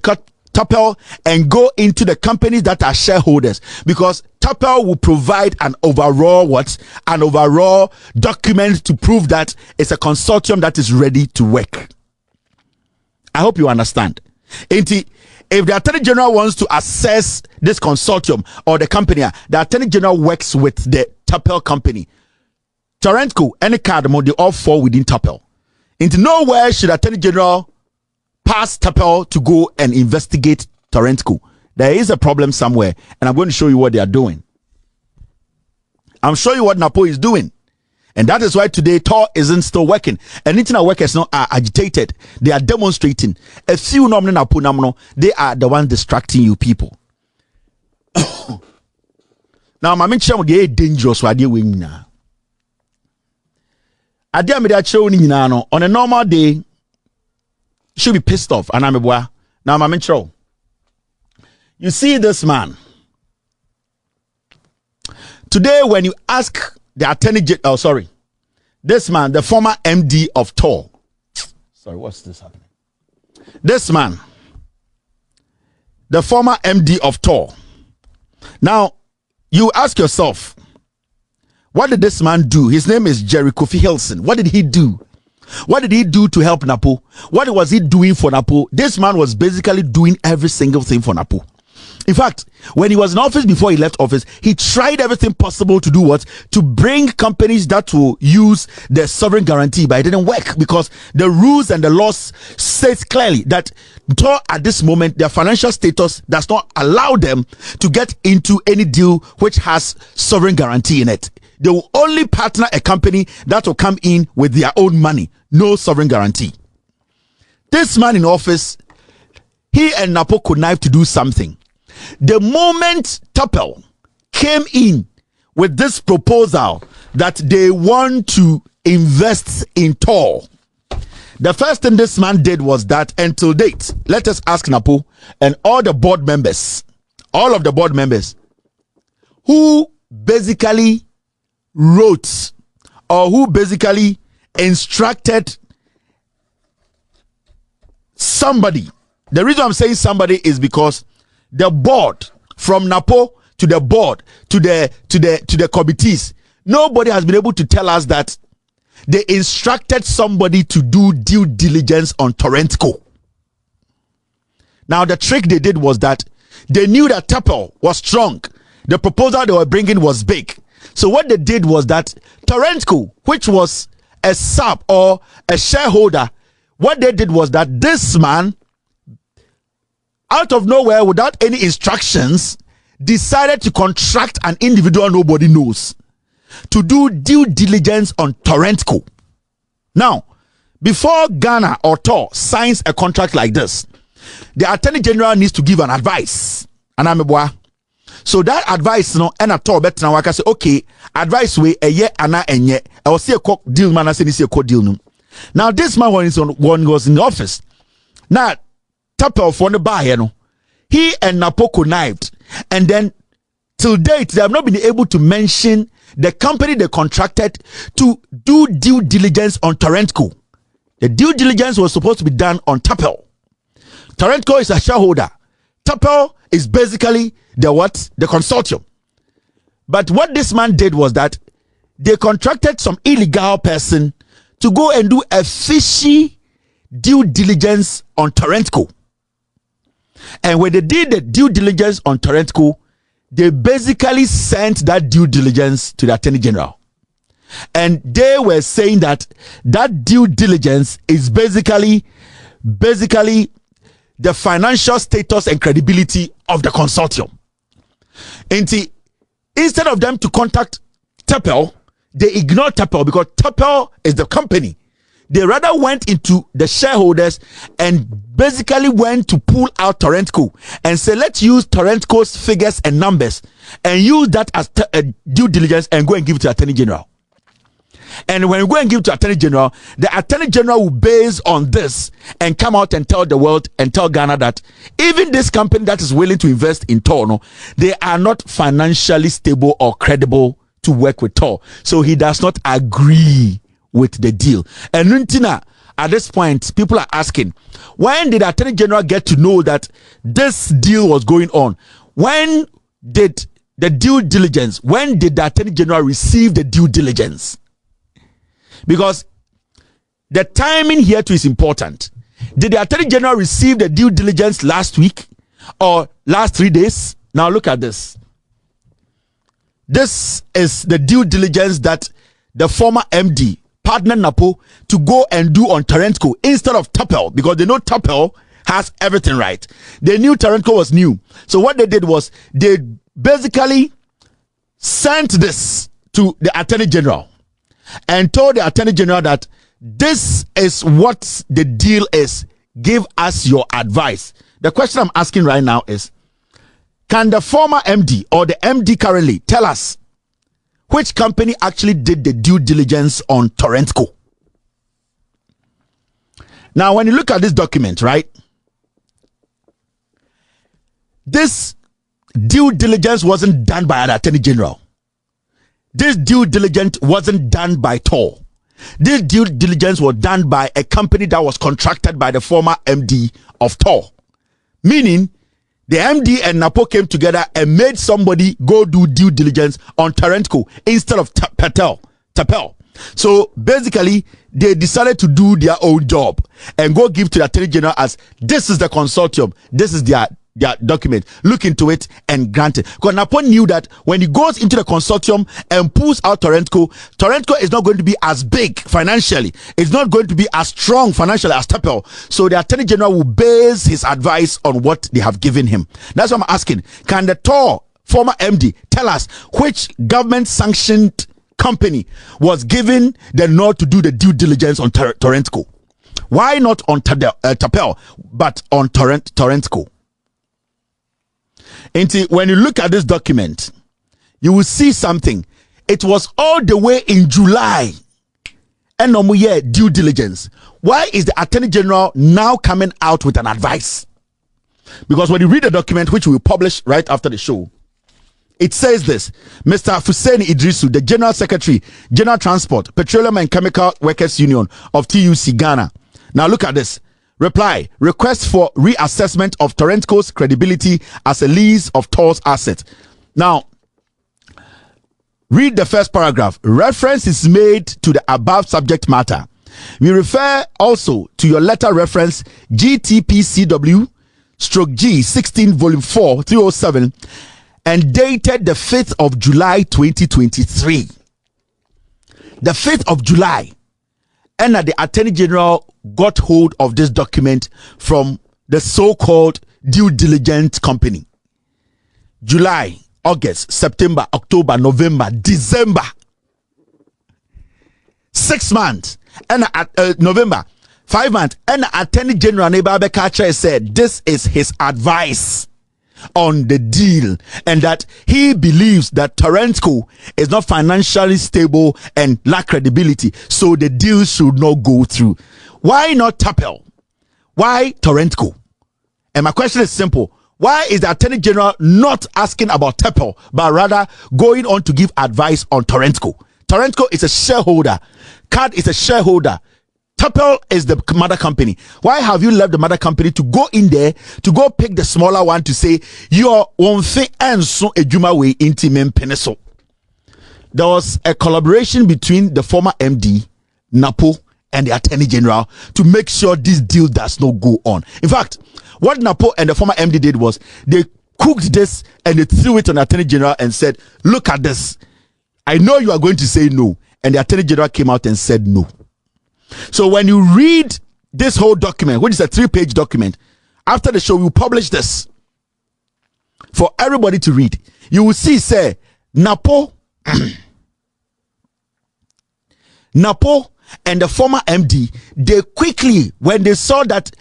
Tapel and go into the companies that are shareholders, because Tapel will provide an overall document to prove that it's a consortium that is ready to work. I hope you understand. If the Attorney General wants to assess this consortium or the company, the Attorney General works with the Tapel company. Torrentco, any card, they all fall within Tapel. Nowhere should Attorney General pass Tapel to go and investigate Torrentco. There is a problem somewhere, and I'm going to show you what they are doing. I'm showing you what NAPO is doing. And that is why today TOR isn't still working. And internal workers now are agitated. They are demonstrating. A few NAPO, they are the ones distracting you people. Now, I'm sure they are dangerous. What they doing now? On a normal day, you should be pissed off. And now, I'm sure. You see this man. Today, when you ask the Attorney General, this man, the former MD of TOR. Sorry, what's this happening? This man, the former MD of TOR. Now, you ask yourself, what did this man do? His name is Jerry Kofi Hilson. What did he do? What did he do to help NAPO? What was he doing for NAPO? This man was basically doing every single thing for NAPO. In fact, when he was in office, before he left office, he tried everything possible to do what? To bring companies that will use the sovereign guarantee, but it didn't work because the rules and the laws says clearly that TOR at this moment, their financial status does not allow them to get into any deal which has sovereign guarantee in it. They will only partner a company that will come in with their own money, no sovereign guarantee. This man in office, he and NAPO connived to do something. The moment TOR came in with this proposal that they want to invest in TOR, the first thing this man did was that, until date, let us ask NAPO and all the board members, all of the board members who basically wrote or who basically instructed somebody. The reason I'm saying somebody is because the board, from NAPO to the board to the committees, nobody has been able to tell us that they instructed somebody to do due diligence on Torrentco. Now the trick they did was that they knew that TOR was strong. The proposal they were bringing was big. So what they did was that Torrentco, which was a sub or a shareholder, what they did was that this man, out of nowhere, without any instructions, decided to contract an individual nobody knows to do due diligence on Torrentco. Now, before Ghana or TOR signs a contract like this, the Attorney General needs to give an advice. So that advice, no, and a TOR better now I can say, okay, advice way a year and a year. I will see a cock deal man, I say a cock deal. No. Now this man was in the office. Now TOR for the bar, you know, he and NAPO connived, and then till date they have not been able to mention the company they contracted to do due diligence on Torrentco. The due diligence was supposed to be done on TOR. Torrentco is a shareholder. TOR is basically the consortium. But what this man did was that they contracted some illegal person to go and do a fishy due diligence on Torrentco. And when they did the due diligence on Torrentco, they basically sent that due diligence to the Attorney General. And they were saying that that due diligence is basically the financial status and credibility of the consortium. And instead of them to contact TOR, they ignored TOR because TOR is the company. They rather went into the shareholders and basically went to pull out Torrentco and say, let's use Torrentco's figures and numbers and use that as due diligence and go and give it to the Attorney General. And when we go and give it to Attorney General, the Attorney General will base on this and come out and tell the world and tell Ghana that even this company that is willing to invest in TOR, no, they are not financially stable or credible to work with TOR. So he does not agree with the deal. And Nuntina, at this point, people are asking, when did the Attorney General get to know that this deal was going on? When did the due diligence, when did the Attorney General receive the due diligence? Because the timing here too is important. Did the Attorney General receive the due diligence last week or last 3 days? Now look at this. This is the due diligence that the former MD partner NAPO to go and do on Torrentco instead of TOR, because they know TOR has everything right. They knew Torrentco was new. So what they did was they basically sent this to the Attorney General and told the Attorney General that this is what the deal is. Give us your advice. The question I'm asking right now is, can the former MD or the MD currently tell us which company actually did the due diligence on Torrentco? Now, when you look at this document, right, this due diligence wasn't done by an Attorney General. This due diligence wasn't done by TOR. This due diligence was done by a company that was contracted by the former MD of TOR. Meaning, the MD and NAPO came together and made somebody go do due diligence on Torrentco instead of TOR. So basically, they decided to do their own job and go give to the Attorney General as this is the consortium, this is their their document, look into it and grant it. Because NAPO knew that when he goes into the consortium and pulls out Torrentco is not going to be as big financially. It's not going to be as strong financially as TEPL. So the Attorney General will base his advice on what they have given him. That's what I'm asking. Can the TOR former MD tell us which government sanctioned company was given the nod to do the due diligence on Torrentco? Why not on TEPL, but on Torrentco? And when you look at this document, you will see something. It was all the way in July. And no more due diligence. Why is the Attorney General now coming out with an advice? Because when you read the document, which we will publish right after the show, it says this: Mr. Fuseni Idrisu, the General Secretary, General Transport, Petroleum and Chemical Workers Union of TUC Ghana. Now look at this. Reply: request for reassessment of Torrentco's credibility as a lease of TOR's asset. Now, read the first paragraph. Reference is made to the above subject matter. We refer also to your letter reference GTPCW/G 16 volume 4 307 and dated the 5th of July 2023. The 5th of July. And the Attorney General got hold of this document from the so-called due diligence company. July, August, September, October, November, December. 6 months. And November, 5 months. And the Attorney General Nebabe Kacha said this is his advice on the deal, and that he believes that Torrentco is not financially stable and lack credibility, so the deal should not go through. Why not TEPL? Why Torrentco? And my question is simple: why is the Attorney General not asking about TEPL, but rather going on to give advice on Torrentco? Torrentco is a shareholder. CAD is a shareholder. TEPL is the mother company. Why have you left the mother company to go in there to go pick the smaller one to say you're one thing and so a Juma way intimate penisel? There was a collaboration between the former MD, NAPO, and the Attorney General to make sure this deal does not go on. In fact, what NAPO and the former MD did was they cooked this and they threw it on the Attorney General and said, look at this. I know you are going to say no. And the Attorney General came out and said no. So when you read this whole document, which is a 3-page document, after the show, we'll publish this for everybody to read. You will see, say, NAPO and the former MD, they quickly, when they saw that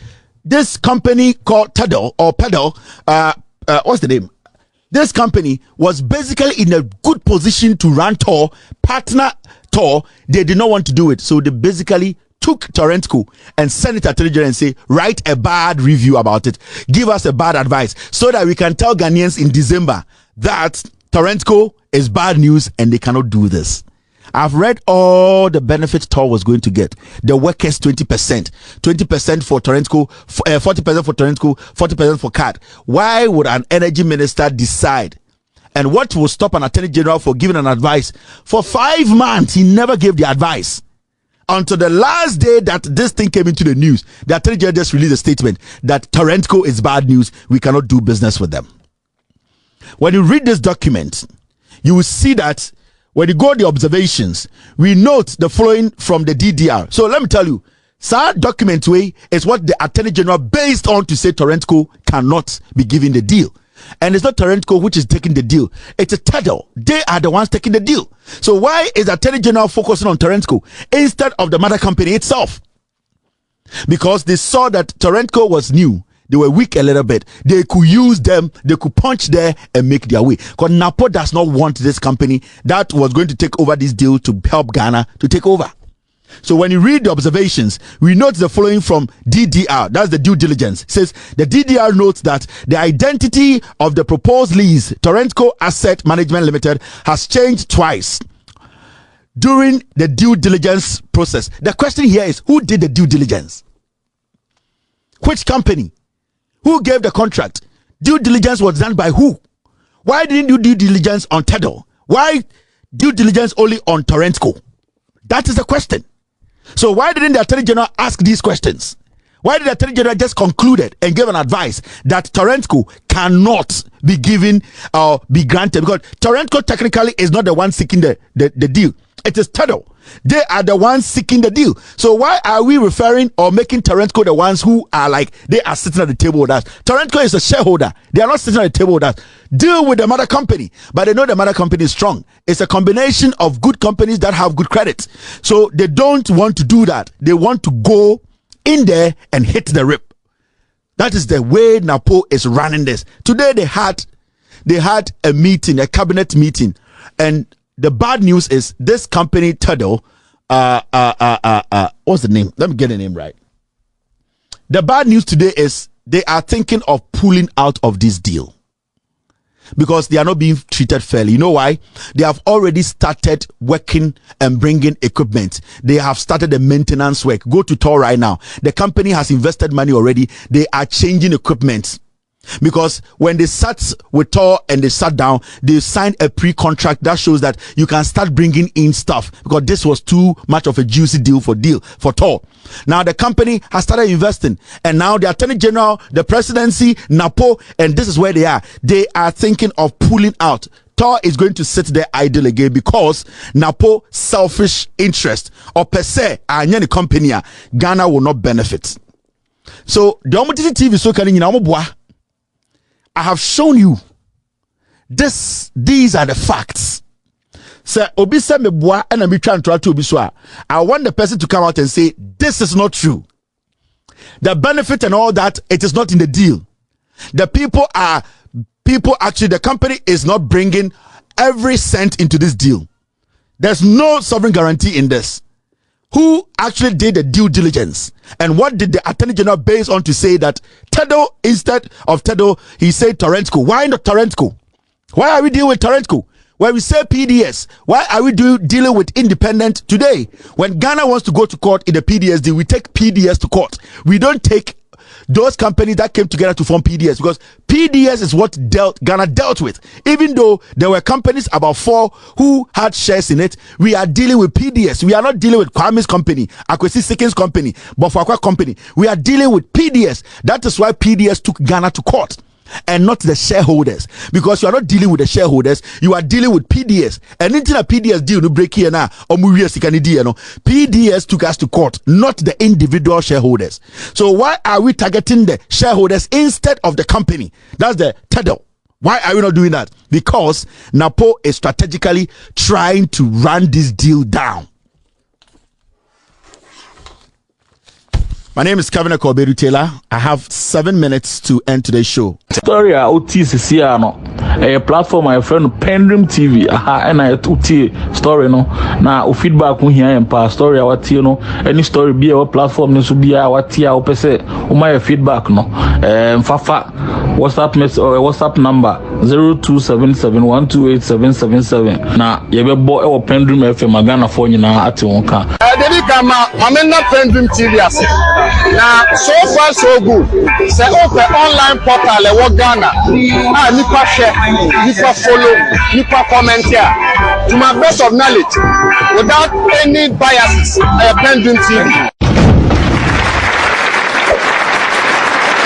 this company called Pedal, what's the name? This company was basically in a good position to run TOR, partner TOR. They did not want to do it. So they basically took Torrentco and sent it to Attorney General and say, write a bad review about it. Give us a bad advice so that we can tell Ghanaians in December that Torrentco is bad news and they cannot do this. I've read all the benefits TOR was going to get. The workers 20%, 20% for Torrentco, 40% for Torrentco, 40% for CAD. Why would an energy minister decide? And what will stop an Attorney General for giving an advice? For 5 months, he never gave the advice. Until the last day that this thing came into the news, the Attorney General just released a statement that Torrentco is bad news. We cannot do business with them. When you read this document, you will see that when you go to the observations, we note the following from the DDR. So let me tell you, SAR document way is what the Attorney General based on to say Torrentco cannot be given the deal. And it's not Torrentco which is taking the deal. It's a TEDL. They are the ones taking the deal. So why is the Attorney General focusing on Torrentco instead of the mother company itself? Because they saw that Torrentco was new. They were weak a little bit. They could use them. They could punch there and make their way. Because NAPO does not want this company that was going to take over this deal to help Ghana to take over. So when you read the observations, we note the following from DDR. That's the due diligence. It says the DDR notes that the identity of the proposed lease, Torrentco Asset Management Limited, has changed twice during the due diligence process. The question here is, who did the due diligence? Which company? Who gave the contract? Due diligence was done by who? Why didn't you do due diligence on TEDL? Why due diligence only on Torrentco? That is the question. So why didn't the Attorney General ask these questions? Why did the Attorney General just concluded and gave an advice that Torrentco cannot be given or be granted? Because Torrentco technically is not the one seeking the deal. It is TEDO. They are the ones seeking the deal. So why are we referring or making Torrentco the ones who are like, they are sitting at the table with us? Torrentco is a shareholder. They are not sitting at the table with us. Deal with the mother company. But they know the mother company is strong. It's a combination of good companies that have good credit. So they don't want to do that. They want to go in there and hit the rip. That is the way NAPO is running this. Today they had a meeting, a cabinet meeting, and the bad news is this company TEDO, what's the name? Let me get the name right. The bad news today is they are thinking of pulling out of this deal because they are not being treated fairly. You know why? They have already started working and bringing equipment. They have started the maintenance work. Go to TOR right now. The company has invested money already. They are changing equipment. Because when they sat with TOR and they sat down, they signed a pre-contract that shows that you can start bringing in stuff, because this was too much of a juicy deal for TOR. Now the company has started investing, and now the Attorney General, the presidency, NAPO, and this is where they are. They are thinking of pulling out. TOR is going to sit there idle again because NAPO selfish interest or per se, any company, Ghana will not benefit. So the Omotiti TV so can you I have shown you these are the facts. So obi say me boa and me try to obi so I want the person to come out and say this is not true. The benefit and all that, it is not in the deal. The people actually, the company is not bringing every cent into this deal. There's no sovereign guarantee in this. Who actually did the due diligence? And what did the Attorney General base on to say that TEDO, instead of TEDO, he said Torrentco? Why not Torrentco? Why are we dealing with Torrentco? When we say PDS, why are we dealing with independent today? When Ghana wants to go to court in the PDS deal, we take PDS to court. We don't take those companies that came together to form PDS, because PDS is what Ghana dealt with. Even though there were companies, about 4, who had shares in it, we are dealing with PDS. We are not dealing with Kwame's company, Akwesi Sekin's company, Bofakwa company. We are dealing with PDS. That is why PDS took Ghana to court, and not the shareholders, because you are not dealing with the shareholders, you are dealing with PDS. And into a PDS deal, no break here now, or PDS took us to court, not the individual shareholders. So why are we targeting the shareholders instead of the company? That's the TEDO. Why are we not doing that? Because NAPO is strategically trying to run this deal down. My name is Kevin Akobedu Taylor. I have 7 minutes to end today's show. Story OTCC a platform my friend PENDREAM TV and I OT story no na feedback we hear and story our no any story be our platform no so be our tia o pese o my feedback no fafa WhatsApp message or WhatsApp number 0277128777 na ye be bo e PENDREAM FM Ghana for nyina ate won ka Dedi kama mamena PENDREAM TV ase. Now, so far so good. Say open online portal e wo Ghana. Nipa share, nipa follow, nipa comment here. To my best of knowledge, without any biases, PENDREAM TV.